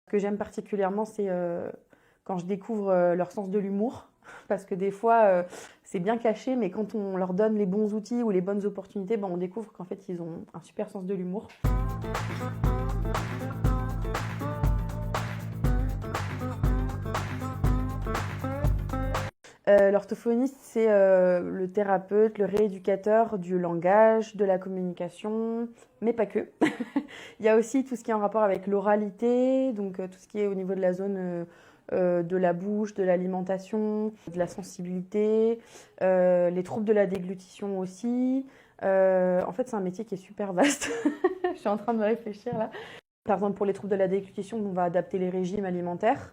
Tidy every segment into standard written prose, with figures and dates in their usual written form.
Ce que j'aime particulièrement, c'est quand je découvre leur sens de l'humour. Parce que des fois, c'est bien caché, mais quand on leur donne les bons outils ou les bonnes opportunités, ben, on découvre qu'en fait, ils ont un super sens de l'humour. L'orthophoniste, c'est le thérapeute, le rééducateur du langage, de la communication, mais pas que. Il y a aussi tout ce qui est en rapport avec l'oralité, donc tout ce qui est au niveau de la zone de la bouche, de l'alimentation, de la sensibilité, les troubles de la déglutition aussi. En fait, c'est un métier qui est super vaste. Je suis en train de me réfléchir là. Par exemple, pour les troubles de la déglutition, on va adapter les régimes alimentaires.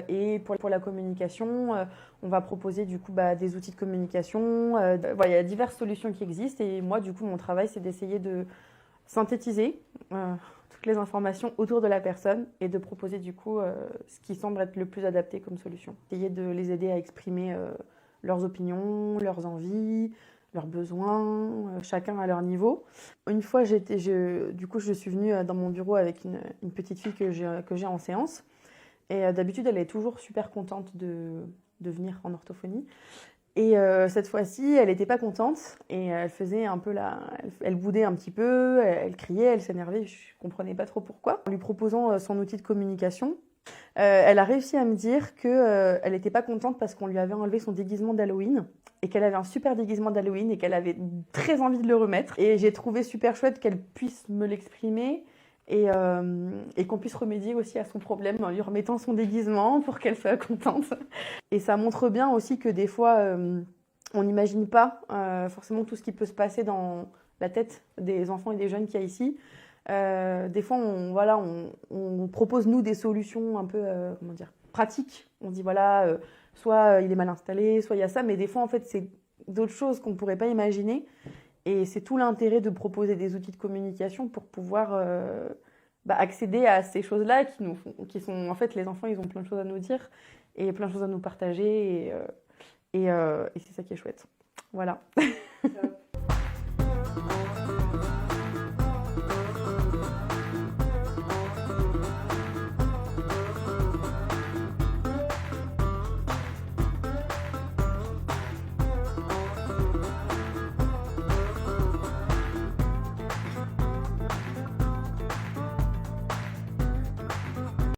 Et pour la communication, on va proposer du coup des outils de communication. Voilà, il y a diverses solutions qui existent. Et moi, du coup, mon travail, c'est d'essayer de synthétiser toutes les informations autour de la personne et de proposer du coup ce qui semble être le plus adapté comme solution. Essayer de les aider à exprimer leurs opinions, leurs envies, leurs besoins, chacun à leur niveau. Une fois, je suis venue dans mon bureau avec une petite fille que j'ai en séance. Et d'habitude, elle est toujours super contente de venir en orthophonie. Et cette fois-ci, elle n'était pas contente et elle faisait un peu elle boudait un petit peu, elle criait, elle s'énervait, je ne comprenais pas trop pourquoi. En lui proposant son outil de communication, elle a réussi à me dire qu'elle n'était pas contente parce qu'on lui avait enlevé son déguisement d'Halloween et qu'elle avait un super déguisement d'Halloween et qu'elle avait très envie de le remettre. Et j'ai trouvé super chouette qu'elle puisse me l'exprimer et qu'on puisse remédier aussi à son problème en lui remettant son déguisement pour qu'elle soit contente. Et ça montre bien aussi que des fois, on n'imagine pas forcément tout ce qui peut se passer dans la tête des enfants et des jeunes qu'il y a ici. Des fois, on propose nous des solutions un peu pratiques. On dit voilà, soit il est mal installé, soit il y a ça, mais des fois en fait c'est d'autres choses qu'on ne pourrait pas imaginer. Et c'est tout l'intérêt de proposer des outils de communication pour pouvoir accéder à ces choses-là qui sont en fait les enfants, ils ont plein de choses à nous dire et plein de choses à nous partager et c'est ça qui est chouette. Voilà.